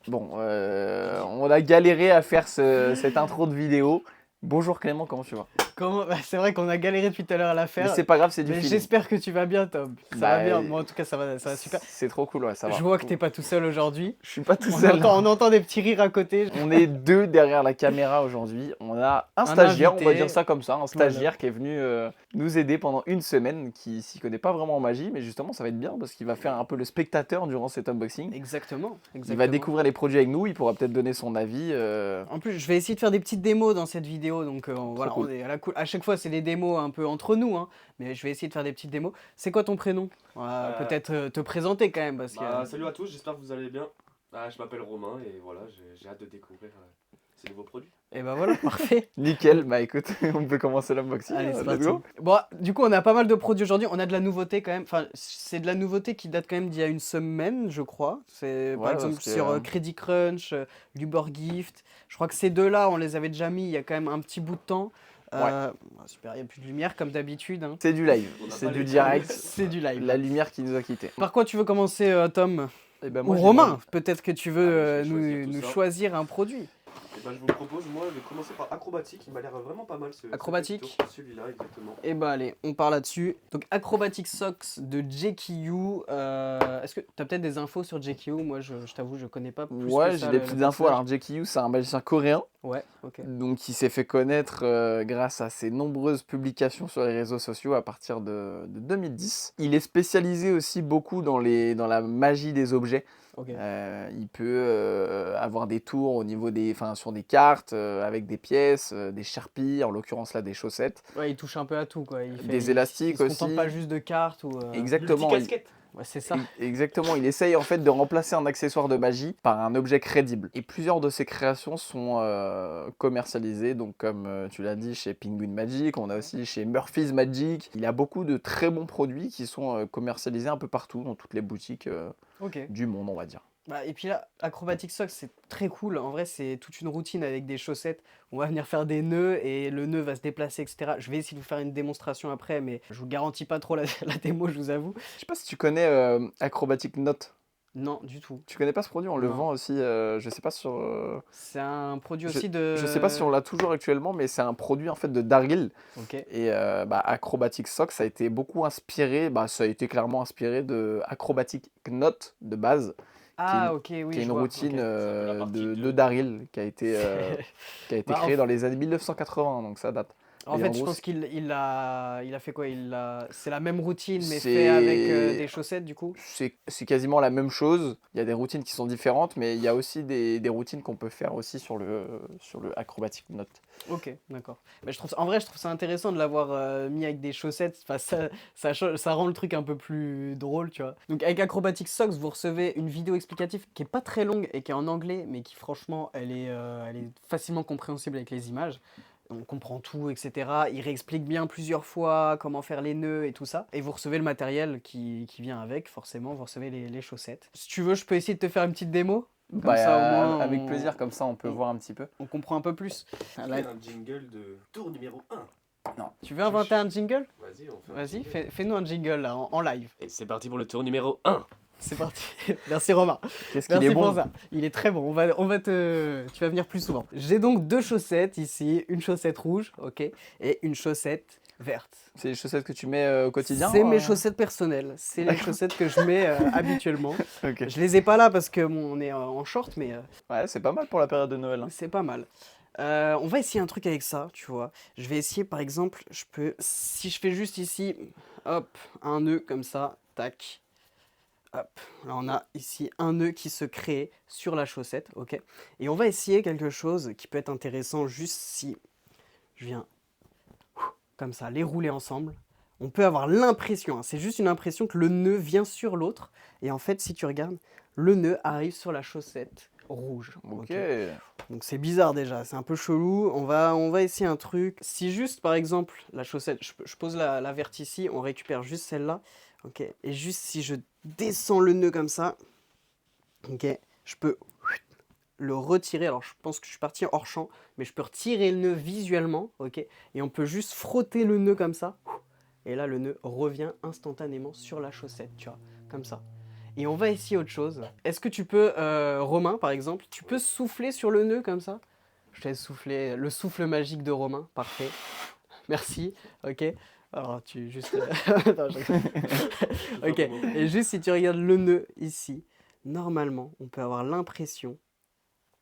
Bon, on a galéré à faire cette intro de vidéo. Bonjour Clément, comment tu vas? Bah, c'est vrai qu'on a galéré depuis tout à l'heure à la Mais faire. c'est pas grave, c'est du Mais feeling. j'espère que tu vas bien, Tom. Ça va Bah, bien. Moi, en tout cas, ça va super. c'est trop cool, ouais, ça va. Je vois que t'es pas tout seul aujourd'hui. Je suis pas tout On seul. entend, on entend des petits rires à côté. On est deux derrière la caméra aujourd'hui. On a un Un stagiaire, on va invité. dire ça comme ça, un stagiaire Voilà. qui est venu nous aider pendant une semaine, qui s'y connaît pas vraiment en magie, mais justement ça va être bien parce qu'il va faire un peu le spectateur durant cet unboxing. Exactement. Il va découvrir les produits avec nous, il pourra peut-être donner son avis. En plus, je vais essayer de faire des petites démos dans cette vidéo. Donc voilà, cool. on est à chaque fois, c'est des démos un peu entre nous. Hein, mais je vais essayer de faire des petites démos. C'est quoi ton prénom? Peut-être te présenter quand même. Parce que, Salut à tous, j'espère que vous allez bien. Je m'appelle Romain et voilà, j'ai hâte de découvrir ces nouveaux produits. Et bah voilà, parfait. Nickel, bah écoute, on peut commencer l'unboxing. Allez, c'est Let's parti. go. Bon, du coup, on a pas mal de produits aujourd'hui. On a de la nouveauté quand même. Enfin, c'est de la nouveauté qui date quand même d'il y a une semaine, je crois. C'est par Ouais, exemple parce que, sur Credit Crunch, Gift. Je crois que ces deux-là, on les avait déjà mis il y a quand même un petit bout de temps. Super, il n'y a plus de lumière comme d'habitude. Hein. C'est du live, On n'a c'est pas du les direct. C'est du live. La lumière qui nous a quittés. Par quoi tu veux commencer, Tom? Et ben Ou moi, Romain? Peut-être que tu veux Allez, je vais choisir tout nous ça. choisir un produit. Et je vous propose, moi, de commencer par Acrobatic. Il m'a l'air vraiment pas mal ce Acrobatic. petit tour. Celui-là, exactement. Et bah allez, on part là-dessus. Donc Acrobatic Socks de JQ. Est-ce que tu as peut-être des infos sur JQ? Moi, je t'avoue, je connais pas plus Ouais, que j'ai ça des le petites infos. personnage. Alors, JQ, c'est un magicien coréen, Ouais, ok. donc il s'est fait connaître grâce à ses nombreuses publications sur les réseaux sociaux à partir de 2010. Il est spécialisé aussi beaucoup dans la magie des objets. Ok. Il peut avoir des tours au niveau sur des cartes avec des pièces, des sharpies, en l'occurrence là des chaussettes, Ouais, il touche un peu à tout, quoi. des élastiques il se contente aussi. pas juste de cartes ou. Exactement. Multicasquette. Ouais, c'est ça. Exactement, il essaye en fait de remplacer un accessoire de magie par un objet crédible. Et plusieurs de ses créations sont commercialisées, donc comme tu l'as dit, chez Penguin Magic, on a aussi chez Murphy's Magic. Il a beaucoup de très bons produits qui sont commercialisés un peu partout, dans toutes les boutiques Ok. du monde, on va dire. Bah, et puis là, Acrobatic Socks, c'est très cool. En vrai, c'est toute une routine avec des chaussettes. On va venir faire des nœuds et le nœud va se déplacer, etc. Je vais essayer de vous faire une démonstration après, mais je vous garantis pas trop la, la démo, je vous avoue. Je sais pas si tu connais Acrobatic Note. Non, du tout. Tu connais pas ce produit? On le Non. vend aussi, je sais pas sur... C'est un produit je, aussi de. je sais pas si on l'a toujours actuellement, mais c'est un produit en fait de Daryl. Ok. Et Acrobatic Socks, ça a été beaucoup inspiré, ça a été clairement inspiré de Acrobatic Knot de base, Ah, ok, oui, qui est je une vois. routine Ok. C'est un peu la partie de de- Daryl qui a été Bah, créée dans les années 1980, donc ça date. En Et fait, en je gros, pense qu'il a fait quoi? C'est la même routine, mais c'est- fait avec des chaussettes, du coup. c'est quasiment la même chose. Il y a des routines qui sont différentes, mais il y a aussi des routines qu'on peut faire aussi sur le Acrobatic Knot. Ok, d'accord. Mais en vrai, je trouve ça intéressant de l'avoir mis avec des chaussettes. Enfin, ça rend le truc un peu plus drôle, tu vois. Donc, avec Acrobatic Socks, vous recevez une vidéo explicative qui est pas très longue et qui est en anglais, mais qui, franchement, elle est facilement compréhensible avec les images. On comprend tout, etc. Il réexplique bien plusieurs fois comment faire les nœuds et tout ça. Et vous recevez le matériel qui vient avec, forcément. Vous recevez les chaussettes. Si tu veux, je peux essayer de te faire une petite démo. Comme ça, au moins, avec on- plaisir, comme ça on peut on- voir un petit peu. on comprend un peu plus. Il y a un jingle de tour numéro 1. Tu veux inventer un jingle? Vas-y, on fait un Vas-y, jingle. fais-nous un jingle là, en live. Et c'est parti pour le tour numéro 1. C'est parti. Merci Romain. Qu'est-ce qu'il Merci est pour bon! ça. Il est très bon. Tu vas venir plus souvent. J'ai donc deux chaussettes ici, une chaussette rouge, ok, et une chaussette verte. C'est les chaussettes que tu mets au quotidien? C'est mes chaussettes personnelles. C'est les chaussettes que je mets habituellement. Ok. Je les ai pas là parce que on est en short, mais Ouais, c'est pas mal pour la période de Noël. Hein. c'est pas mal. On va essayer un truc avec ça, tu vois. Je vais essayer par exemple, si je fais juste ici, hop, un nœud comme ça, tac. Hop, là on a ici un nœud qui se crée sur la chaussette, ok. Et on va essayer quelque chose qui peut être intéressant juste si je viens comme ça, les rouler ensemble. On peut avoir l'impression, hein, c'est juste une impression que le nœud vient sur l'autre. Et en fait, si tu regardes, le nœud arrive sur la chaussette rouge. Ok. Donc c'est bizarre déjà, c'est un peu chelou. On va essayer un truc. Si juste par exemple la chaussette, je pose la verte ici, on récupère juste celle-là. Ok. Et juste si je descends le nœud comme ça, ok, je peux le retirer. Alors je pense que je suis parti hors champ, mais je peux retirer le nœud visuellement, ok. Et on peut juste frotter le nœud comme ça. Et là le nœud revient instantanément sur la chaussette, tu vois, comme ça. Et on va essayer autre chose. Est-ce que tu peux, Romain par exemple, tu peux souffler sur le nœud comme ça? Je te laisse souffler, le souffle magique de Romain, parfait. Merci, ok. Alors tu juste... Attends, ok, et juste si tu regardes le nœud ici, normalement on peut avoir l'impression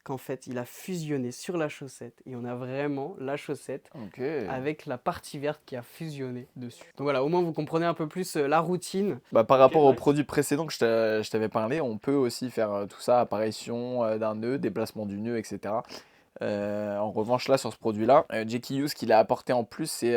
qu'en fait il a fusionné sur la chaussette et on a vraiment la chaussette Ok. avec la partie verte qui a fusionné dessus. Donc voilà, au moins vous comprenez un peu plus la routine. Bah, par Ok, rapport au nice. produit précédent que je t'avais parlé, on peut aussi faire tout ça, apparition d'un nœud, déplacement du nœud, etc. En revanche, là, sur ce produit-là, JQ, ce qu'il a apporté en plus, c'est,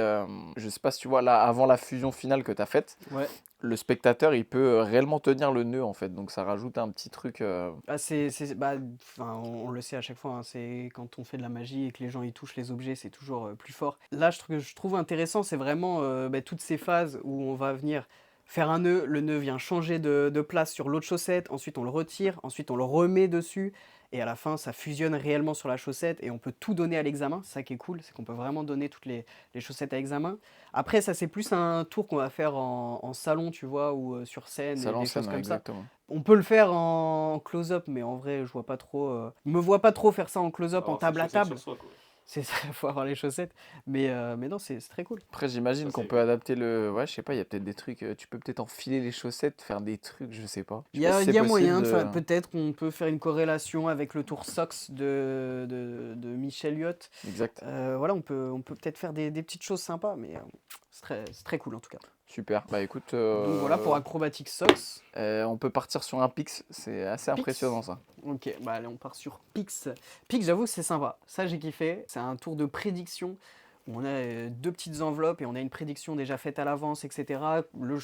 je sais pas si tu vois, là, avant la fusion finale que tu as faite, Ouais. le spectateur, il peut réellement tenir le nœud, en fait. Donc, ça rajoute un petit truc. Ah, enfin, on le sait à chaque fois, hein, c'est quand on fait de la magie et que les gens y touchent les objets, c'est toujours plus fort. Là, je trouve intéressant, c'est vraiment toutes ces phases où on va venir faire un nœud, le nœud vient changer de place sur l'autre chaussette, ensuite on le retire, ensuite on le remet dessus, et à la fin ça fusionne réellement sur la chaussette et on peut tout donner à l'examen. C'est ça qui est cool, c'est qu'on peut vraiment donner toutes les chaussettes à examen. Après, ça c'est plus un tour qu'on va faire en salon, tu vois, ou sur scène Ça et des lance, choses comme ça. exactement. On peut le faire en close-up, mais en vrai, je vois pas trop. Je me vois pas trop faire ça en close-up, en Alors, table à chaussettes table. sur soi, quoi. C'est ça, faut avoir les chaussettes. Mais non, c'est très cool. Après, j'imagine Ça, qu'on c'est peut cool. adapter le. Ouais, je sais pas, il y a peut-être des trucs. Tu peux peut-être enfiler les chaussettes, faire des trucs, je sais pas. Je sais pas si Il c'est y a possible moyen de de. faire. Peut-être qu'on peut faire une corrélation avec le tour Sox de Michel Elliott. Exact. Voilà, on peut peut-être faire des petites choses sympas, mais c'est très cool en tout cas. Super. Bah écoute, Donc voilà pour Acrobatic Sox. on peut partir sur un Pix. C'est assez Pix. impressionnant ça. Ok, bah allez, on part sur Pix. Pix, j'avoue que c'est sympa. Ça, j'ai kiffé. C'est un tour de prédiction où on a deux petites enveloppes et on a une prédiction déjà faite à l'avance, etc.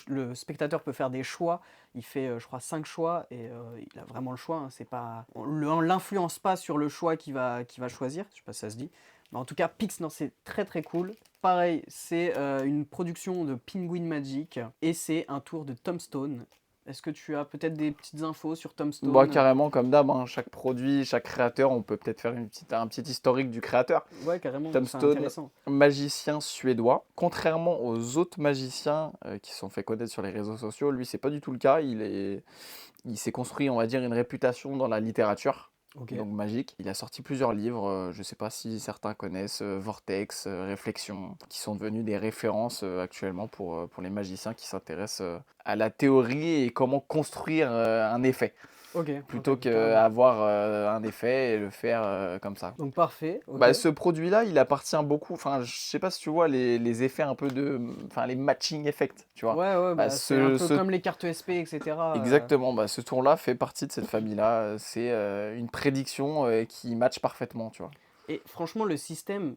Le spectateur peut faire des choix. Il fait, je crois, 5 choix et il a vraiment le choix. Hein. C'est pas, on l'influence pas sur le choix qu'il va choisir. Je sais pas si ça se dit. Mais en tout cas, Pix, non, c'est très très cool. Pareil, c'est une production de Penguin Magic et c'est un tour de Tombstone. Est-ce que tu as peut-être des petites infos sur Tombstone? Bah, carrément, comme d'hab, hein, chaque produit, chaque créateur, on peut peut-être faire un petit historique du créateur. Ouais, carrément, c'est Tombstone, intéressant. magicien suédois. Contrairement aux autres magiciens qui sont fait connaître sur les réseaux sociaux, lui, c'est pas du tout le cas. Il s'est construit, on va dire, une réputation dans la littérature. Ok. Donc magique. Il a sorti plusieurs livres, je ne sais pas si certains connaissent, Vortex, Réflexion, qui sont devenus des références actuellement pour les magiciens qui s'intéressent à la théorie et comment construire un effet, Ok. plutôt ok, carrément. qu'avoir un effet et le faire comme ça. Donc parfait. Ok. Bah, ce produit-là, il appartient beaucoup, enfin je sais pas si tu vois les effets un peu enfin les matching effects, tu vois. Ouais, ouais, Bah, bah, c'est un peu comme les cartes SP, etc. Exactement, bah, ce tour-là fait partie de cette famille-là. C'est une prédiction qui match parfaitement, tu vois. Et franchement, le système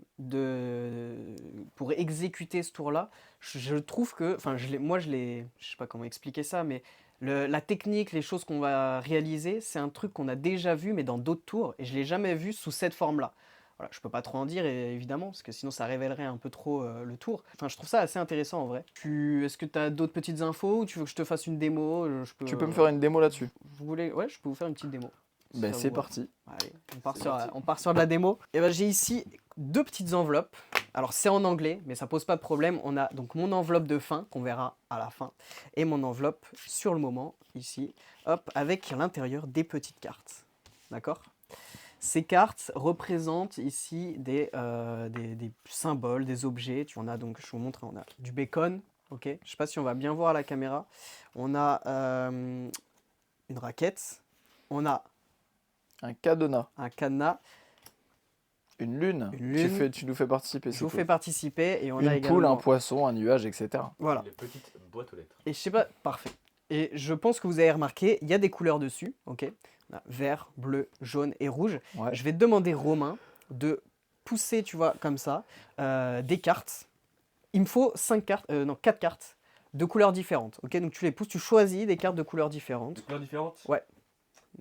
pour exécuter ce tour-là, je trouve que, enfin, je sais pas comment expliquer ça, mais la technique, les choses qu'on va réaliser, c'est un truc qu'on a déjà vu, mais dans d'autres tours, et je l'ai jamais vu sous cette forme-là. Voilà, je peux pas trop en dire, évidemment, parce que sinon ça révélerait un peu trop le tour. Enfin, je trouve ça assez intéressant en vrai. Est-ce que tu as d'autres petites infos ou tu veux que je te fasse une démo? Tu peux me faire une démo là-dessus? Vous voulez... Ouais, je peux vous faire une petite démo. si Ben ça c'est vous va. parti. Allez, C'est parti. on part sur de la démo. Et ben j'ai ici deux petites enveloppes. Alors c'est en anglais, mais ça pose pas de problème. On a donc mon enveloppe de fin qu'on verra à la fin et mon enveloppe sur le moment ici, hop, avec à l'intérieur des petites cartes. D'accord? Ces cartes représentent ici des symboles, des objets. Tu en as donc, je vous montre, on a du bacon. Ok. Je sais pas si on va bien voir à la caméra. On a une raquette. On a Un cadenas, un cadenas. une lune. Une lune. Tu nous fais participer. Je c'est vous cool. fais participer et on a Une également... poule, un poisson, un nuage, etc. Voilà. Les petites boîtes aux lettres. Et je sais pas, parfait. Et je pense que vous avez remarqué, il y a des couleurs dessus, ok? On a vert, bleu, jaune et rouge. Ouais. Je vais te demander, Romain, de pousser, tu vois, comme ça, des cartes. Il me faut 4 cartes de couleurs différentes, ok? Donc tu les pousses, tu choisis des cartes de couleurs Des différentes. couleurs différentes? Ouais.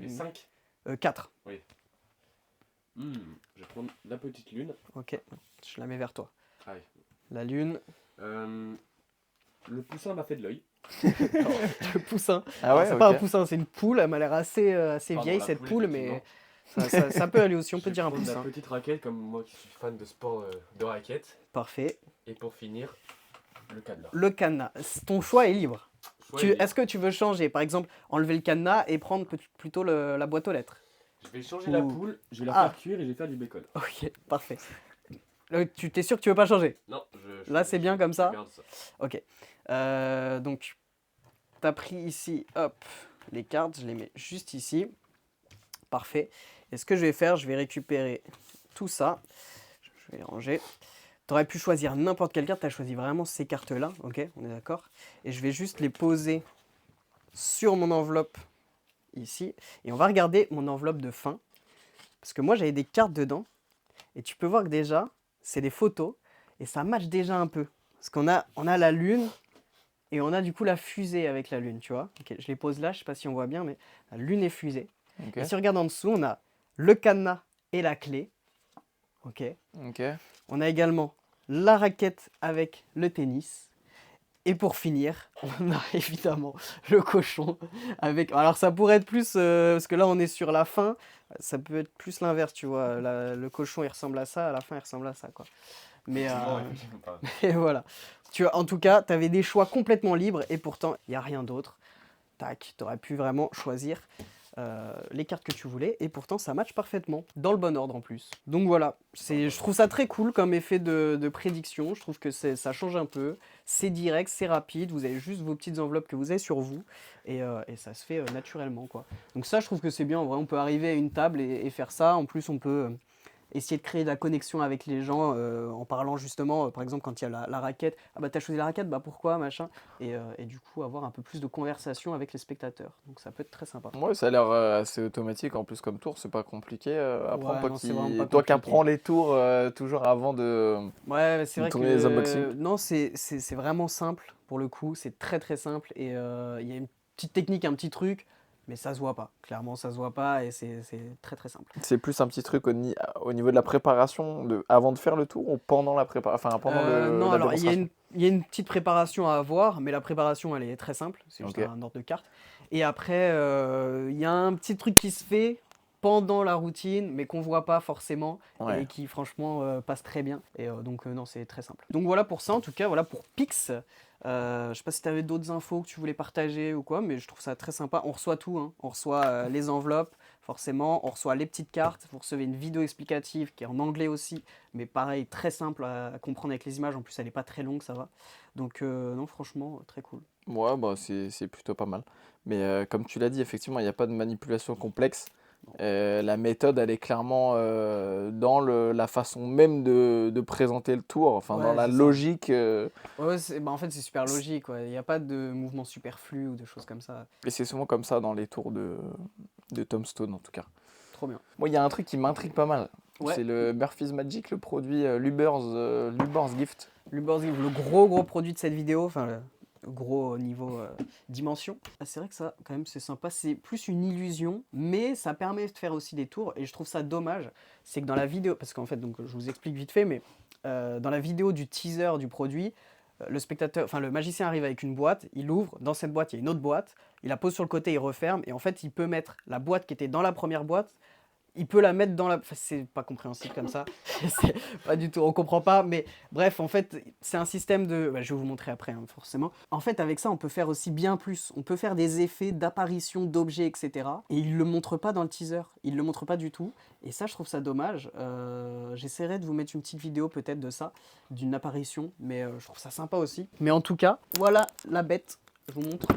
Et 5. 4, Je vais prendre la petite lune. ok? Je la mets vers toi. Allez. La lune, Le poussin m'a fait de l'œil. le poussin. Ah Alors, ouais, c'est pas un ok. poussin, c'est une poule. Elle m'a l'air assez Pardon, vieille, la cette poule, poule, mais effectivement. ça peut aller aussi. On Je peut vais dire un prendre poussin. la petite raquette, comme moi qui suis fan de sport de raquette. Parfait. Et pour finir, le cadenas. Le cadenas. Ton choix est libre. choisir. Est-ce que tu veux changer? Par exemple, enlever le cadenas et prendre plutôt la boîte aux lettres. Je vais changer la Ou- poule, je vais la Ah. faire cuire et je vais faire du bacon. Ok, parfait. Tu t'es sûr que tu veux pas changer? Non, Là, c'est bien comme ça? Je garde ça. Ok. Donc, t'as pris ici, hop, les cartes, je les mets juste ici. Parfait. Et ce que je vais faire, je vais récupérer tout ça. Je vais les ranger. T'aurais pu choisir n'importe quelle carte, t'as choisi vraiment ces cartes-là, ok? On est d'accord? Et je vais juste les poser sur mon enveloppe ici. Et on va regarder mon enveloppe de fin. Parce que moi, j'avais des cartes dedans. Et tu peux voir que déjà, c'est des photos. Et ça match déjà un peu. Parce on a la lune. Et on a du coup la fusée avec la lune, tu vois. Ok, je les pose là, je sais pas si on voit bien, mais la lune est fusée. Ok. Et si on regarde en dessous, on a le cadenas et la clé. Ok. Ok. On a également la raquette avec le tennis. Et pour finir, on a évidemment le cochon avec... Alors ça pourrait être plus... parce que là on est sur la fin. Ça peut être plus l'inverse, tu vois. Le cochon il ressemble à ça, à la fin il ressemble à ça, quoi. Mais, Non, effectivement pas. et voilà. Tu vois, en tout cas, tu avais des choix complètement libres et pourtant il n'y a rien d'autre. Tac, tu aurais pu vraiment choisir les cartes que tu voulais et pourtant ça match parfaitement, dans le bon ordre en plus. Donc voilà, je trouve ça très cool comme effet de prédiction, je trouve que ça change un peu, c'est direct, c'est rapide, vous avez juste vos petites enveloppes que vous avez sur vous et ça se fait naturellement, quoi. Donc ça je trouve que c'est bien, en vrai on peut arriver à une table et faire ça, en plus on peut... essayer de créer de la connexion avec les gens en parlant justement, par exemple quand il y a la raquette, ah bah t'as choisi la raquette, bah pourquoi, machin, et du coup avoir un peu plus de conversation avec les spectateurs. Donc ça peut être très sympa. Ouais, ça a l'air assez automatique en plus comme tour, c'est pas compliqué à apprendre. Ouais, Toi non, qui, c'est vraiment pas toi qui compliqué. apprends les tours toujours avant de Ouais, c'est vrai tourner les que unboxings. non, c'est vraiment simple pour le coup, c'est très très simple et il y a une petite technique, un petit truc, mais ça se voit pas. Clairement, ça se voit pas et c'est très très simple. C'est plus un petit truc au niveau de la préparation, avant de faire le tour ou pendant la préparation, enfin pendant Non, la alors démonstration. il y a une petite préparation à avoir, mais la préparation elle est très simple, c'est juste Ok. un ordre de carte. Et après, il y a un petit truc qui se fait pendant la routine, mais qu'on voit pas forcément Ouais. et qui franchement passe très bien. Et donc non, c'est très simple. Donc voilà pour ça, en tout cas, voilà pour Pix. Je sais pas si tu avais d'autres infos que tu voulais partager ou quoi, mais je trouve ça très sympa. On reçoit tout, hein. On reçoit les enveloppes, forcément, on reçoit les petites cartes, vous recevez une vidéo explicative qui est en anglais aussi, mais pareil, très simple à comprendre avec les images, en plus elle est pas très longue, ça va. Donc non, franchement, très cool. Ouais, bah c'est plutôt pas mal. Mais comme tu l'as dit, effectivement, il n'y a pas de manipulation complexe. La méthode, elle est clairement dans la façon même de présenter le tour, enfin dans Ouais, la c'est ça. logique. Ouais, bah, en fait, c'est super logique, ouais. Il n'y a pas de mouvement superflu ou de choses comme ça. Et c'est souvent comme ça dans les tours de Tom Stone, en tout cas. Trop bien. Moi, il y a un truc qui m'intrigue pas mal. Ouais. C'est le Murphy's Magic, le produit Luber's Gift. Luborg, le gros produit de cette vidéo, enfin le gros niveau dimension. Ah, c'est vrai que ça, quand même, c'est sympa. C'est plus une illusion, mais ça permet de faire aussi des tours. Et je trouve ça dommage, c'est que dans la vidéo, parce qu'en fait, donc je vous explique vite fait, mais dans la vidéo du teaser du produit, le spectateur, enfin le magicien arrive avec une boîte, il ouvre, dans cette boîte il y a une autre boîte, il la pose sur le côté, il referme, et en fait il peut mettre la boîte qui était dans la première boîte, il peut la mettre dans la... Enfin, c'est pas compréhensible comme ça, c'est pas du tout, on comprend pas, mais bref, en fait, c'est un système de... Bah, je vais vous montrer après, hein, forcément. En fait, avec ça, on peut faire aussi bien plus. On peut faire des effets d'apparition d'objets, etc. Et il le montre pas dans le teaser, il le montre pas du tout. Et ça, je trouve ça dommage. J'essaierai de vous mettre une petite vidéo peut-être de ça, d'une apparition, mais je trouve ça sympa aussi. Mais en tout cas, voilà la bête, je vous montre.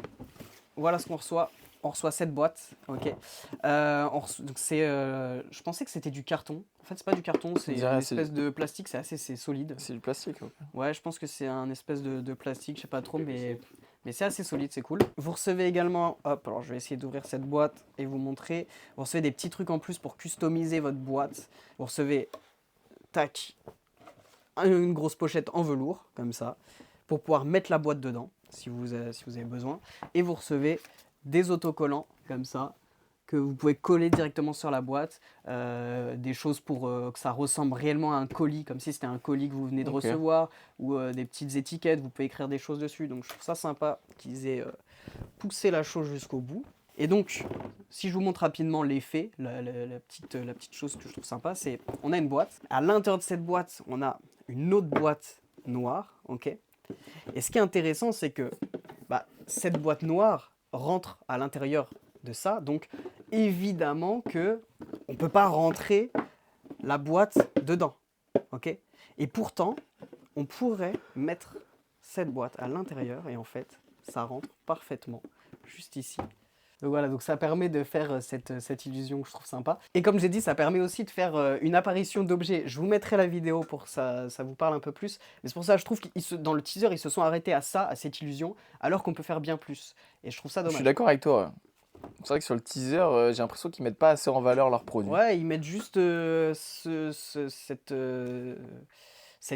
Voilà ce qu'on reçoit. On reçoit cette boîte, ok. Donc je pensais que c'était du carton. En fait, c'est pas du carton, c'est une espèce de plastique. C'est solide. C'est du plastique, ok. Ouais, je pense que c'est un espèce de plastique, je sais pas trop, mais c'est assez solide, c'est cool. Vous recevez également, hop, alors je vais essayer d'ouvrir cette boîte et vous montrer. Vous recevez des petits trucs en plus pour customiser votre boîte. Vous recevez, tac, une grosse pochette en velours, comme ça, pour pouvoir mettre la boîte dedans, si vous avez besoin. Et vous recevez des autocollants comme ça que vous pouvez coller directement sur la boîte, des choses pour que ça ressemble réellement à un colis, comme si c'était un colis que vous venez de recevoir, ou des petites étiquettes, vous pouvez écrire des choses dessus. Donc je trouve ça sympa qu'ils aient poussé la chose jusqu'au bout. Et donc, si je vous montre rapidement l'effet, la petite chose que je trouve sympa, c'est on a une boîte. À l'intérieur de cette boîte, on a une autre boîte noire, ok. Et ce qui est intéressant, c'est que bah, cette boîte noire rentre à l'intérieur de ça. Donc évidemment que on peut pas rentrer la boîte dedans. Ok? Et pourtant, on pourrait mettre cette boîte à l'intérieur et en fait, ça rentre parfaitement juste ici. Donc voilà, donc ça permet de faire cette illusion que je trouve sympa. Et comme j'ai dit, ça permet aussi de faire une apparition d'objets. Je vous mettrai la vidéo pour que ça vous parle un peu plus. Mais c'est pour ça que je trouve que dans le teaser, ils se sont arrêtés à ça, à cette illusion, alors qu'on peut faire bien plus. Et je trouve ça Je suis dommage. d'accord avec toi. Ouais. C'est vrai que sur le teaser, j'ai l'impression qu'ils mettent pas assez en valeur leurs produits. Ouais, ils mettent juste cette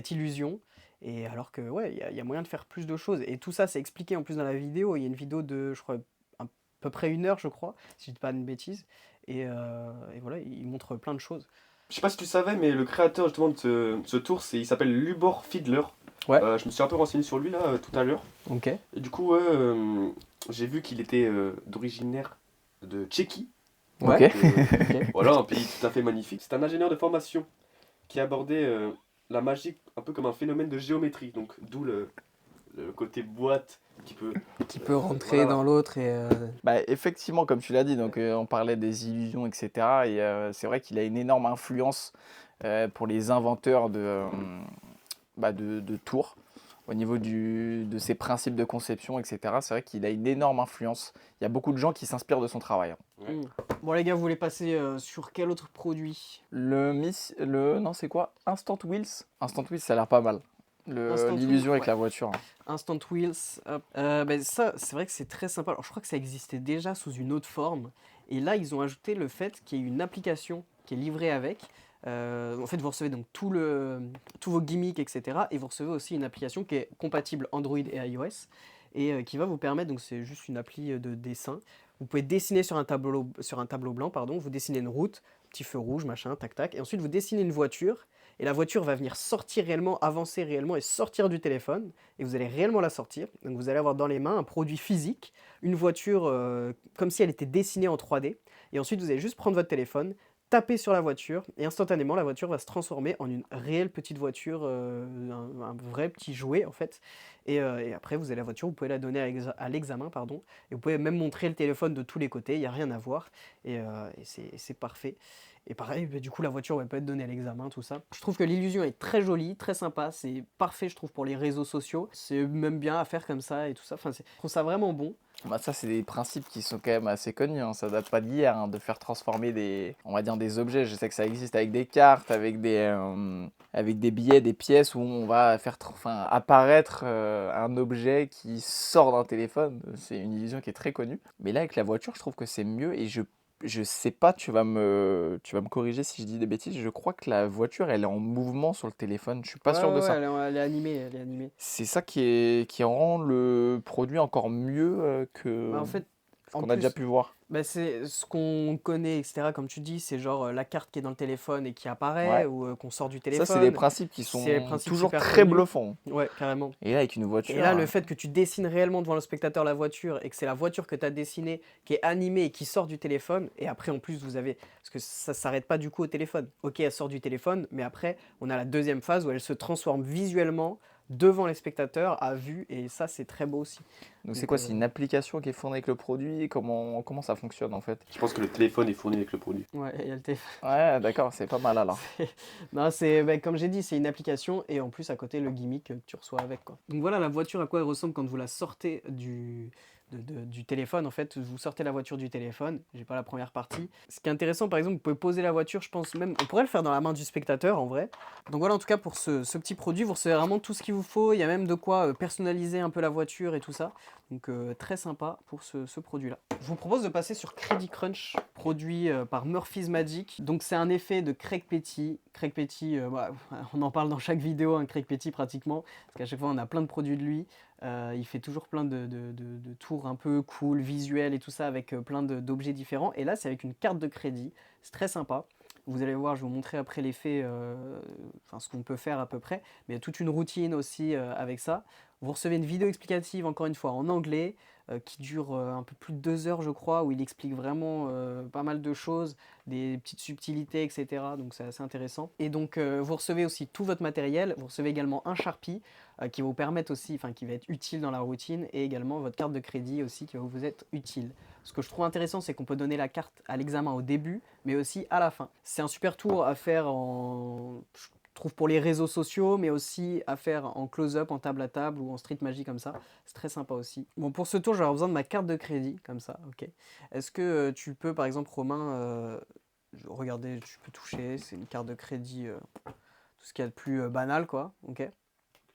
illusion. Et alors que, ouais, il y a moyen de faire plus de choses. Et tout ça, c'est expliqué en plus dans la vidéo. Il y a une vidéo de, je crois, à peu près 1 heure, je crois, si je dis pas une bêtise. Et voilà, il montre plein de choses. Je sais pas si tu savais, mais le créateur justement de ce tour, il s'appelle Lubor Fiedler. Ouais. Je me suis un peu renseigné sur lui là tout à l'heure. Ok. Et du coup, ouais, j'ai vu qu'il était d'originaire de Tchéquie. Ok. Donc, voilà, un pays tout à fait magnifique. C'est un ingénieur de formation qui abordait la magie un peu comme un phénomène de géométrie. Donc, d'où le côté boîte qui peut rentrer voilà. dans l'autre et... Bah, effectivement, comme tu l'as dit, donc, on parlait des illusions, etc. Et c'est vrai qu'il a une énorme influence pour les inventeurs de tours, au niveau de ses principes de conception, etc. C'est vrai qu'il a une énorme influence. Il y a beaucoup de gens qui s'inspirent de son travail. Ouais. Bon les gars, vous voulez passer sur quel autre produit? Non, c'est quoi? Instant Wheels? Instant Wheels, ça a l'air pas mal. Instant L'illusion Wheels, avec ouais. la voiture. Instant Wheels, hop. Ben ça, c'est vrai que c'est très sympa. Alors, je crois que ça existait déjà sous une autre forme. Et là, ils ont ajouté le fait qu'il y ait une application qui est livrée avec. En fait, vous recevez donc tous vos gimmicks, etc. Et vous recevez aussi une application qui est compatible Android et iOS. Et qui va vous permettre, donc c'est juste une appli de dessin. Vous pouvez dessiner sur un tableau blanc, pardon. Vous dessinez une route, petit feu rouge, machin, tac, tac. Et ensuite, vous dessinez une voiture. Et la voiture va venir sortir réellement, avancer réellement et sortir du téléphone. Et vous allez réellement la sortir. Donc vous allez avoir dans les mains un produit physique, une voiture comme si elle était dessinée en 3D. Et ensuite vous allez juste prendre votre téléphone, taper sur la voiture et instantanément la voiture va se transformer en une réelle petite voiture, un vrai petit jouet en fait. Et après vous avez la voiture, vous pouvez la donner à l'examen, pardon. Et vous pouvez même montrer le téléphone de tous les côtés, il n'y a rien à voir. Et c'est parfait. Et pareil, bah, du coup, la voiture peut être donnée à l'examen, tout ça. Je trouve que l'illusion est très jolie, très sympa. C'est parfait, je trouve, pour les réseaux sociaux. C'est même bien à faire comme ça et tout ça. Enfin, je trouve ça vraiment bon. Bah, ça, c'est des principes qui sont quand même assez connus. Hein. Ça date pas d'hier, hein, de faire transformer on va dire des objets. Je sais que ça existe avec des cartes, avec des billets, des pièces où on va faire apparaître un objet qui sort d'un téléphone. C'est une illusion qui est très connue. Mais là, avec la voiture, je trouve que c'est mieux et je sais pas, tu vas me corriger si je dis des bêtises. Je crois que la voiture, elle est en mouvement sur le téléphone. Je suis pas sûr de ça. Elle est animée, elle est animée. C'est ça qui rend le produit encore mieux que Bah, en fait, ce qu'on a déjà pu voir. Bah, c'est ce qu'on connaît, etc. Comme tu dis, c'est genre la carte qui est dans le téléphone et qui apparaît, Ouais. ou qu'on sort du Ça, c'est des téléphone. principes qui C'est des sont principes toujours super très connus. bluffants. Ouais, carrément. Et là, avec une Et voiture, là, le fait que tu dessines réellement devant le spectateur la voiture et que c'est la voiture que tu as dessinée qui est animée et qui sort du téléphone, et après en plus vous avez, parce que ça s'arrête pas du coup au téléphone. Ok, elle sort du téléphone, mais après on a la deuxième phase où elle se transforme visuellement devant les spectateurs à vue, et ça c'est très beau aussi. donc c'est Donc, quoi? C'est une application qui est fournie avec le produit? Comment ça fonctionne en fait? Je pense que le téléphone est fourni avec le produit. Ouais, il y a le téléphone. Ouais, d'accord, c'est pas mal alors. Non, c'est bah, comme j'ai dit, c'est une application et en plus à côté le gimmick que tu reçois avec quoi. Donc voilà la voiture à quoi elle ressemble quand vous la sortez du téléphone. En fait, vous sortez la voiture du téléphone. J'ai pas la première partie. Ce qui est intéressant, par exemple, vous pouvez poser la voiture. Je pense même, on pourrait le faire dans la main du spectateur en vrai. Donc voilà, en tout cas pour ce petit produit, vous recevez vraiment tout ce qu'il vous faut. Il y a même de quoi personnaliser un peu la voiture et tout ça. Donc très sympa pour ce produit-là. Je vous propose de passer sur Credit Crunch, produit par Murphy's Magic. Donc c'est un effet de Craig Petty. Craig Petty, on en parle dans chaque vidéo, hein, Craig Petty pratiquement, parce qu'à chaque fois on a plein de produits de lui. Il fait toujours plein de tours un peu cool, visuels et tout ça, avec plein d'objets différents. Et là c'est avec une carte de crédit, c'est très sympa. Vous allez voir, je vais vous montrer après l'effet, ce qu'on peut faire à peu près. Mais il y a toute une routine aussi avec ça. Vous recevez une vidéo explicative, encore une fois, en anglais. qui dure un peu plus de 2 heures, je crois, où il explique vraiment pas mal de choses, des petites subtilités, etc. Donc c'est assez intéressant. Et donc vous recevez aussi tout votre matériel, vous recevez également un Sharpie qui va vous permettre aussi, enfin qui va être utile dans la routine, et également votre carte de crédit aussi qui va vous être utile. Ce que je trouve intéressant, c'est qu'on peut donner la carte à l'examen au début, mais aussi à la fin. C'est un super tour à faire je trouve pour les réseaux sociaux, mais aussi à faire en close-up, en table à table ou en street magie comme ça. C'est très sympa aussi. Bon, pour ce tour, j'aurai besoin de ma carte de crédit, comme ça, ok. Est-ce que tu peux, par exemple, Romain, regardez, tu peux toucher, c'est une carte de crédit, tout ce qu'il y a de plus banal, quoi, ok.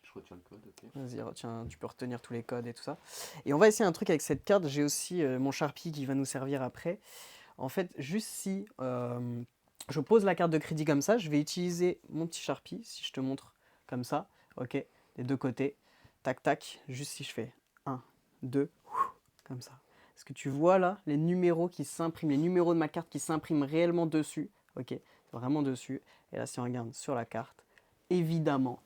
Je retiens le code, ok. Vas-y, retiens, tu peux retenir tous les codes et tout ça. Et on va essayer un truc avec cette carte. J'ai aussi mon Sharpie qui va nous servir après. En fait, juste si je pose la carte de crédit comme ça, je vais utiliser mon petit Sharpie, si je te montre comme ça, ok, des deux côtés, tac tac, juste si je fais 1, 2, comme ça. Est-ce que tu vois là les numéros qui s'impriment, les numéros de ma carte qui s'impriment réellement dessus, ok, vraiment dessus. Et là, si on regarde sur la carte, évidemment,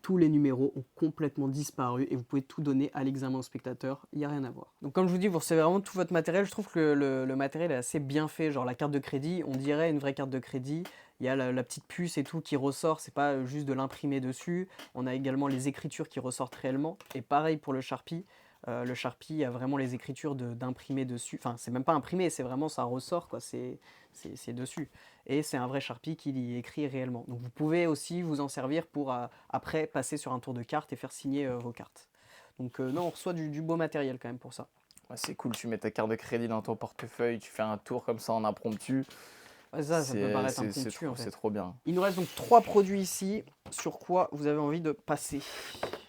tous les numéros ont complètement disparu et vous pouvez tout donner à l'examen au spectateur, il n'y a rien à voir. Donc comme je vous dis, vous recevez vraiment tout votre matériel, je trouve que le matériel est assez bien fait, genre la carte de crédit, on dirait une vraie carte de crédit, il y a la petite puce et tout qui ressort, c'est pas juste de l'imprimer dessus, on a également les écritures qui ressortent réellement, et pareil pour le Sharpie, il y a vraiment les écritures d'imprimer dessus, enfin c'est même pas imprimé, c'est vraiment ça ressort quoi, c'est dessus. Et c'est un vrai Sharpie qui y écrit réellement. Donc vous pouvez aussi vous en servir pour après passer sur un tour de cartes et faire signer vos cartes. Donc non, on reçoit du beau matériel quand même pour ça. Ouais, c'est cool, tu mets ta carte de crédit dans ton portefeuille, tu fais un tour comme ça en impromptu. Ouais, ça peut paraître C'est impromptu en fait. c'est trop bien. Il nous reste donc 3 produits ici. Sur quoi vous avez envie de passer?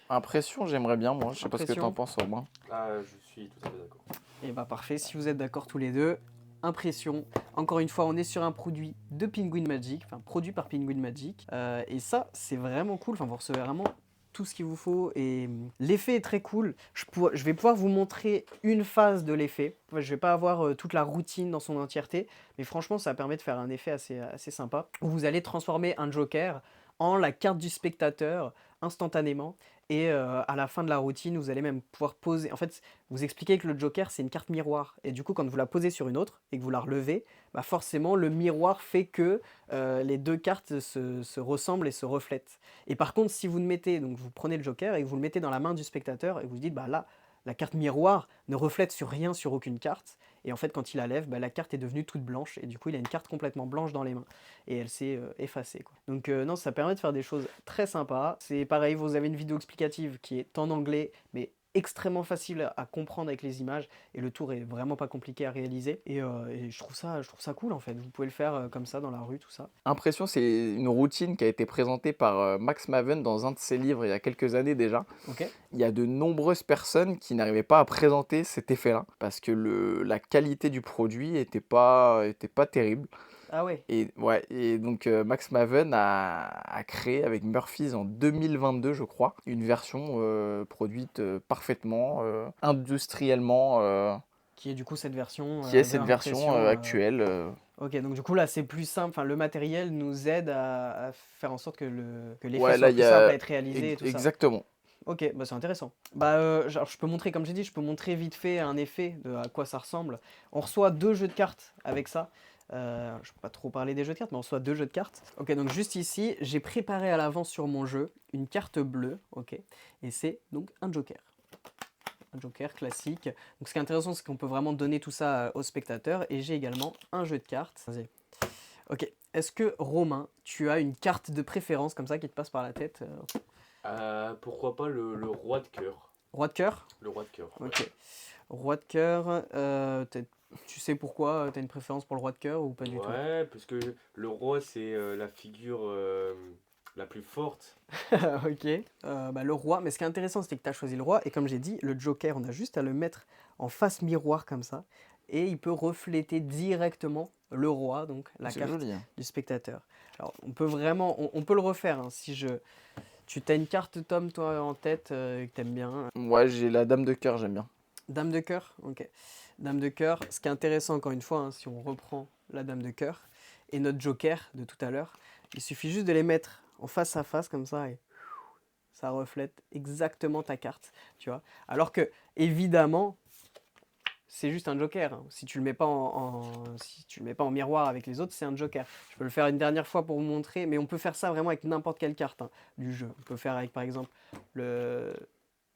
Impression, j'aimerais bien, moi. Je sais pas ce que Impression. t'en penses, Romain. Ah, je suis tout à fait d'accord. Et bah parfait, si vous êtes d'accord tous les deux. Impression. Encore une fois, on est sur un produit de Penguin Magic, enfin produit par Penguin Magic. Et ça, c'est vraiment cool. Enfin, vous recevez vraiment tout ce qu'il vous faut et l'effet est très cool. Je vais pouvoir vous montrer une phase de l'effet. Je vais pas avoir toute la routine dans son entièreté, mais franchement, ça permet de faire un effet assez sympa. Vous allez transformer un joker en la carte du spectateur instantanément. Et à la fin de la routine, vous allez même pouvoir poser. En fait, vous expliquez que le joker, c'est une carte miroir. Et du coup, quand vous la posez sur une autre et que vous la relevez, bah forcément, le miroir fait que les deux cartes se ressemblent et se reflètent. Et par contre, si vous mettez, donc vous prenez le joker et que vous le mettez dans la main du spectateur et vous dites, bah là, la carte miroir ne reflète sur rien, sur aucune carte. Et en fait, quand il la lève, bah, la carte est devenue toute blanche. Et du coup, il a une carte complètement blanche dans les mains. Et elle s'est effacée, quoi. Donc non, ça permet de faire des choses très sympas. C'est pareil, vous avez une vidéo explicative qui est en anglais, mais extrêmement facile à comprendre avec les images. Et le tour est vraiment pas compliqué à réaliser. Et je trouve ça cool, en fait. Vous pouvez le faire comme ça, dans la rue, tout ça. Impression, c'est une routine qui a été présentée par Max Maven dans un de ses livres il y a quelques années déjà. Ok. Il y a de nombreuses personnes qui n'arrivaient pas à présenter cet effet-là parce que la qualité du produit était pas terrible. Ah ouais. Et donc Max Maven a créé avec Murphy's en 2022, je crois, une version produite parfaitement, industriellement, Qui est du coup cette version qui est de cette version l'impression. actuelle. Ok, donc du coup là c'est plus simple, enfin, le matériel nous aide à faire en sorte que l'effet Ouais, soit là, il plus y simple a à être réalisé et tout ça. exactement. Ok, bah c'est intéressant. Bah genre, je peux montrer, comme j'ai dit, je peux montrer vite fait un effet de à quoi ça ressemble. On reçoit 2 jeux de cartes avec ça. Je peux pas trop parler des jeux de cartes, mais on reçoit 2 jeux de cartes. Ok, donc juste ici, j'ai préparé à l'avance sur mon jeu une carte bleue, ok, et c'est donc un joker. Un joker classique. Donc ce qui est intéressant, c'est qu'on peut vraiment donner tout ça aux spectateurs. Et j'ai également un jeu de cartes. Vas-y. Ok, est-ce que Romain, tu as une carte de préférence comme ça qui te passe par la tête? Pourquoi pas le roi de cœur. Roi de cœur? Le roi de cœur. Ouais. Ok. Roi de cœur, tu sais pourquoi tu as une préférence pour le roi de cœur ou pas du tout? Ouais, parce que le roi, c'est la figure la plus forte. Ok. Bah, le roi, mais ce qui est intéressant, c'est que tu as choisi le roi, et comme j'ai dit, le joker, on a juste à le mettre en face miroir comme ça, et il peut refléter directement le roi, donc la C'est carte joli, hein. du spectateur. Alors, on peut vraiment, on peut le refaire, hein, tu as une carte, Tom, toi, en tête, que t'aimes bien. Ouais, j'ai la dame de cœur, j'aime bien. Dame de cœur, ok. Dame de cœur, ce qui est intéressant, encore une fois, hein, si on reprend la dame de cœur et notre joker de tout à l'heure, il suffit juste de les mettre en face à face comme ça et ça reflète exactement ta carte, tu vois. Alors que, évidemment, c'est juste un joker, hein. Si tu le mets pas si tu le mets pas en miroir avec les autres, c'est un joker. Je peux le faire une dernière fois pour vous montrer, mais on peut faire ça vraiment avec n'importe quelle carte, hein, du jeu. On peut faire avec par exemple le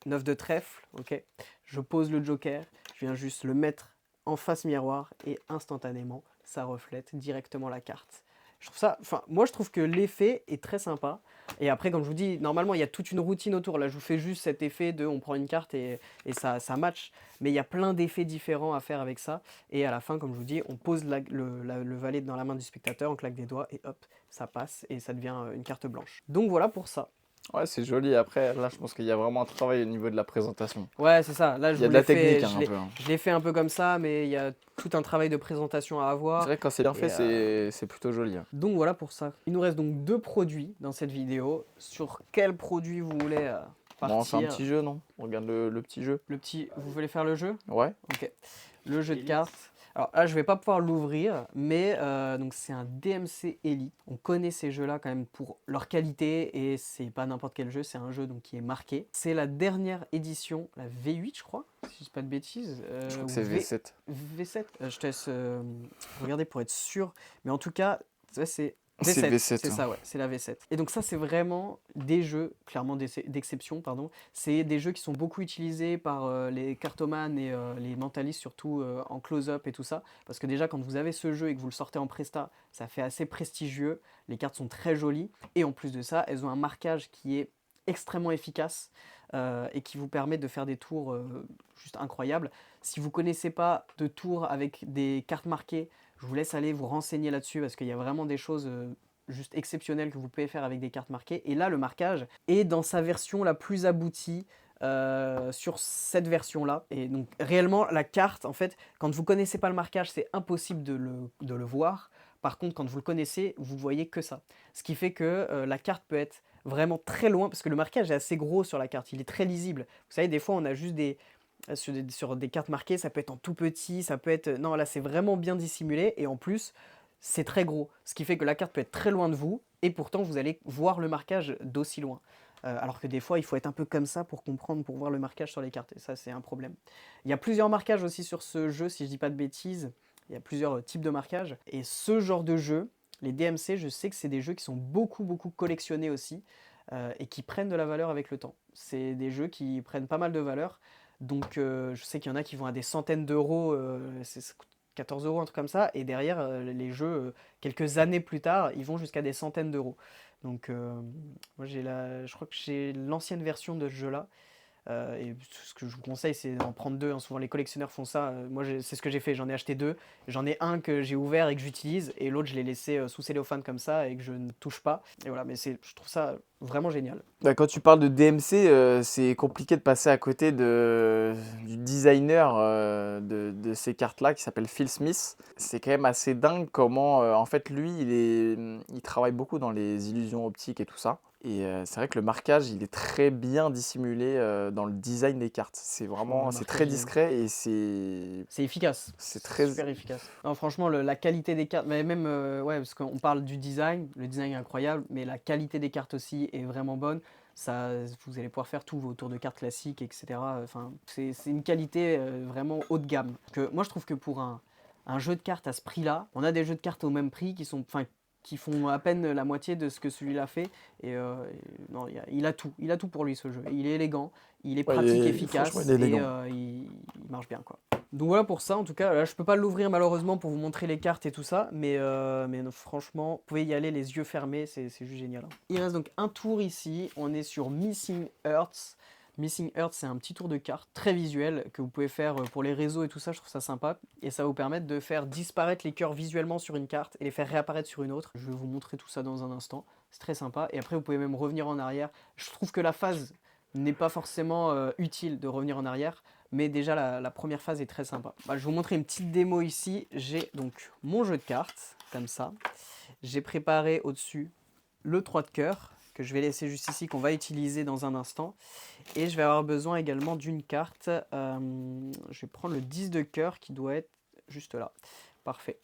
9 de trèfle, ok. Je pose le joker, je viens juste le mettre en face miroir et instantanément, ça reflète directement la carte. Je trouve ça, enfin, moi je trouve que l'effet est très sympa. Et après, comme je vous dis, normalement il y a toute une routine autour. Là, je vous fais juste cet effet de on prend une carte et ça match. Mais il y a plein d'effets différents à faire avec ça. Et à la fin, comme je vous dis, on pose le valet dans la main du spectateur, on claque des doigts et hop, ça passe et ça devient une carte blanche. Donc voilà pour ça. Ouais, c'est joli. Après, là, je pense qu'il y a vraiment un travail au niveau de la présentation. Ouais, c'est ça. Là, Il je y a vous de la l'ai fait, technique, hein, un peu. Hein. je l'ai fait un peu comme ça, mais il y a tout un travail de présentation à C'est avoir. vrai que quand c'est bien Et, fait, c'est plutôt joli. Hein. Donc voilà pour ça. Il nous reste donc 2 produits dans cette vidéo. Sur quel produit vous voulez Bon, on fait un partir? petit jeu, non? On regarde le petit jeu. Le petit, vous voulez faire le jeu? Ouais. Ok. Le jeu de Elite. cartes. Alors là, je vais pas pouvoir l'ouvrir, mais donc c'est un DMC Elite. On connaît ces jeux-là quand même pour leur qualité et c'est pas n'importe quel jeu, c'est un jeu donc qui est marqué. C'est la dernière édition, la V8 je crois, si je dis pas de bêtises. Je crois que ou c'est V7. V7. Je te laisse regarder pour être sûr, mais en tout cas, ouais, c'est C'est V7, V7, c'est hein. ça, ouais, c'est la V7. Et donc ça, c'est vraiment des jeux, clairement d'exception, pardon. C'est des jeux qui sont beaucoup utilisés par les cartomanes et les mentalistes, surtout en close-up et tout ça. Parce que déjà, quand vous avez ce jeu et que vous le sortez en presta, ça fait assez prestigieux. Les cartes sont très jolies. Et en plus de ça, elles ont un marquage qui est extrêmement efficace et qui vous permet de faire des tours juste incroyables. Si vous connaissez pas de tours avec des cartes marquées, je vous laisse aller vous renseigner là-dessus parce qu'il y a vraiment des choses juste exceptionnelles que vous pouvez faire avec des cartes marquées. Et là, le marquage est dans sa version la plus aboutie sur cette version-là. Et donc, réellement, la carte, en fait, quand vous connaissez pas le marquage, c'est impossible de le voir. Par contre, quand vous le connaissez, vous voyez que ça. Ce qui fait que la carte peut être vraiment très loin parce que le marquage est assez gros sur la carte. Il est très lisible. Vous savez, des fois, on a juste sur des cartes marquées, ça peut être en tout petit, ça peut être... Non, là, c'est vraiment bien dissimulé, et en plus, c'est très gros. Ce qui fait que la carte peut être très loin de vous, et pourtant, vous allez voir le marquage d'aussi loin. Alors que des fois, il faut être un peu comme ça pour comprendre, pour voir le marquage sur les cartes, et ça, c'est un problème. Il y a plusieurs marquages aussi sur ce jeu, si je dis pas de bêtises. Il y a plusieurs types de marquages, et ce genre de jeu, les DMC, je sais que c'est des jeux qui sont beaucoup, beaucoup collectionnés aussi, et qui prennent de la valeur avec le temps. C'est des jeux qui prennent pas mal de valeur. Donc je sais qu'il y en a qui vont à des centaines d'euros, ça coûte 14 euros, un truc comme ça, et derrière les jeux, quelques années plus tard, ils vont jusqu'à des centaines d'euros. Donc moi je crois que j'ai l'ancienne version de ce jeu-là, et ce que je vous conseille, c'est d'en prendre 2, hein. Souvent les collectionneurs font ça. Moi c'est ce que j'ai fait, j'en ai acheté 2. J'en ai un que j'ai ouvert et que j'utilise, et l'autre je l'ai laissé sous cellophane comme ça et que je ne touche pas. Et voilà, mais je trouve ça vraiment génial. Bah, quand tu parles de DMC, c'est compliqué de passer à côté du designer de ces cartes-là qui s'appelle Phil Smith. C'est quand même assez dingue comment, en fait, lui, il travaille beaucoup dans les illusions optiques et tout ça. Et c'est vrai que le marquage, il est très bien dissimulé dans le design des cartes. C'est Franchement, le c'est très marquage, discret et c'est c'est efficace. c'est très... Super efficace. Non, franchement, la qualité des cartes, mais même, ouais, parce qu'on parle du design, le design est incroyable, mais la qualité des cartes aussi est vraiment bonne. Ça, vous allez pouvoir faire tous vos tours de cartes classiques, etc. Enfin, c'est une qualité vraiment haut de gamme. Moi, je trouve que pour un jeu de cartes à ce prix-là, on a des jeux de cartes au même prix qui font à peine la moitié de ce que celui-là fait. Non, il a tout pour lui, ce jeu. Il est élégant, il est Ouais, pratique, franchement, efficace, il est et élégant. il marche bien, quoi. Donc voilà pour ça, en tout cas, là je peux pas l'ouvrir malheureusement pour vous montrer les cartes et tout ça, mais non, franchement, vous pouvez y aller les yeux fermés, c'est juste génial, hein. Il reste donc un tour ici, on est sur Missing Earths. Missing Earth, c'est un petit tour de cartes très visuel que vous pouvez faire pour les réseaux et tout ça, je trouve ça sympa. Et ça va vous permettre de faire disparaître les cœurs visuellement sur une carte et les faire réapparaître sur une autre. Je vais vous montrer tout ça dans un instant, c'est très sympa. Et après, vous pouvez même revenir en arrière. Je trouve que la phase n'est pas forcément utile de revenir en arrière, mais déjà la première phase est très sympa. Bah, je vais vous montrer une petite démo ici. J'ai donc mon jeu de cartes, comme ça. J'ai préparé au-dessus le 3 de cœur, que je vais laisser juste ici, qu'on va utiliser dans un instant. Et je vais avoir besoin également d'une carte. Je vais prendre le 10 de cœur qui doit être juste là. Parfait.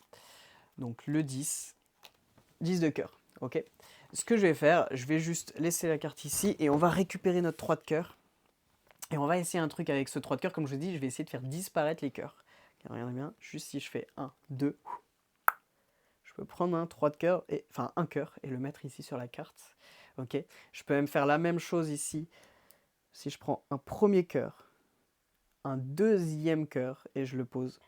Donc le 10. 10 de cœur, ok. Ce que je vais faire, je vais juste laisser la carte ici et on va récupérer notre 3 de cœur. Et on va essayer un truc avec ce 3 de cœur, comme je vous dis, je vais essayer de faire disparaître les cœurs. Regardez bien, juste si je fais 1, 2, je peux prendre un 3 de cœur, enfin un cœur, et le mettre ici sur la carte. Ok. Je peux même faire la même chose ici. Si je prends un premier cœur, un deuxième cœur, et je le pose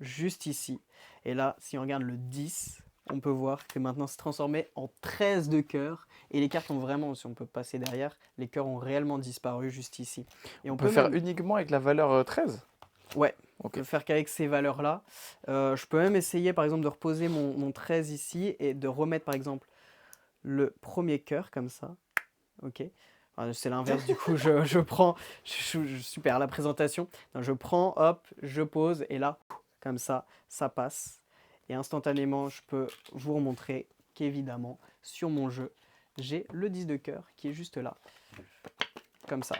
juste ici. Et là, si on regarde le 10, on peut voir que maintenant c'est transformé en 13 de cœurs. Et les cartes ont vraiment, si on peut passer derrière, les cœurs ont réellement disparu juste ici. Et On peut faire même... uniquement avec la valeur 13? Ouais, on Ok. peut faire qu'avec ces valeurs-là. Je peux même essayer par exemple de reposer mon 13 ici et de remettre par exemple le premier cœur comme ça. Ok. Enfin, c'est l'inverse du coup, je prends, super la présentation. Donc, je prends, hop, je pose et là, comme ça passe. Et instantanément, je peux vous remontrer qu'évidemment, sur mon jeu, j'ai le 10 de cœur qui est juste là, comme ça.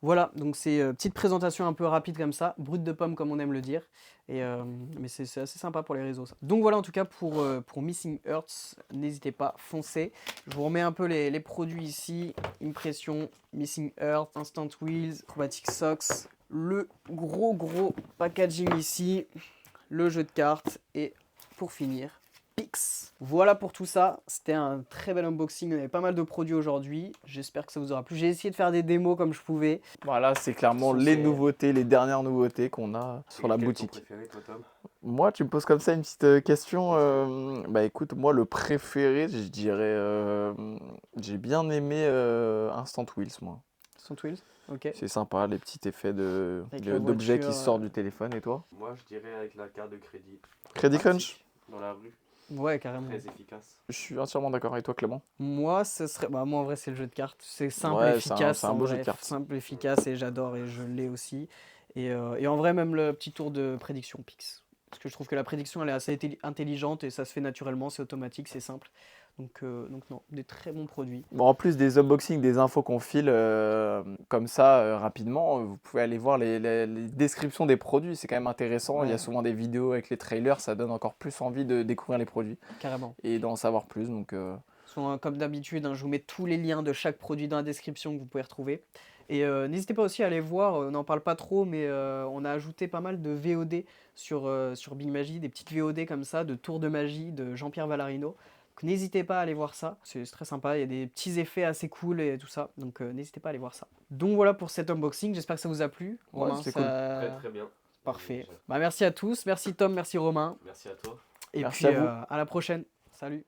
Voilà, donc c'est petite présentation un peu rapide comme ça, brute de pomme comme on aime le dire, mais c'est assez sympa pour les réseaux ça. Donc voilà en tout cas pour Missing Earths, n'hésitez pas, foncez. Je vous remets un peu les produits ici, Impression, Missing Earth, Instant Wheels, Chromatic Socks, le gros packaging ici, le jeu de cartes et pour finir, Pix. Voilà pour tout ça, c'était un très bel unboxing, on avait pas mal de produits aujourd'hui, j'espère que ça vous aura plu. J'ai essayé de faire des démos comme je pouvais. Voilà, c'est clairement Sont les ces- nouveautés, les dernières nouveautés qu'on a sur la Quel est ton boutique. préféré, toi, Tom? Moi, tu me poses comme ça une petite question. Bah écoute, moi, le préféré, je dirais, j'ai bien aimé Instant Wheels, moi. Instant Wheels, ok. C'est sympa, les petits effets Avec la d'objets qui voiture, sortent du téléphone. Et toi? Moi, je dirais avec la carte de crédit. Crédit Crunch? Pratique, dans la rue, Ouais, carrément. très efficace. Je suis entièrement d'accord avec toi, Clément. Moi, ce serait. Bah, moi, en vrai, c'est le jeu de cartes. C'est simple, Ouais, efficace. c'est un En beau jeu vrai, de cartes. simple, efficace, et j'adore, et je l'ai aussi. Et en vrai, même le petit tour de prédiction Pix. Parce que je trouve que la prédiction, elle est assez intelligente, et ça se fait naturellement, c'est automatique, c'est simple. Donc non, des très bons produits. Bon, en plus des unboxings, des infos qu'on file comme ça rapidement, vous pouvez aller voir les descriptions des produits, c'est quand même intéressant. Il y a Ouais. souvent des vidéos avec les trailers, ça donne encore plus envie de découvrir les produits Carrément. et d'en savoir plus. Donc, Comme d'habitude, hein, je vous mets tous les liens de chaque produit dans la description que vous pouvez retrouver. Et n'hésitez pas aussi à aller voir, on n'en parle pas trop, mais on a ajouté pas mal de VOD sur Big Magie, des petites VOD comme ça, de tours de magie de Jean-Pierre Valarino. Donc n'hésitez pas à aller voir ça, c'est très sympa, il y a des petits effets assez cool et tout ça, donc n'hésitez pas à aller voir ça. Donc voilà pour cet unboxing, j'espère que ça vous a plu. Ouais, Romain, c'est Très très bien. Parfait. Bah, merci à tous, merci Tom, merci Romain, Merci à toi. et Merci puis à vous. à la prochaine. Salut.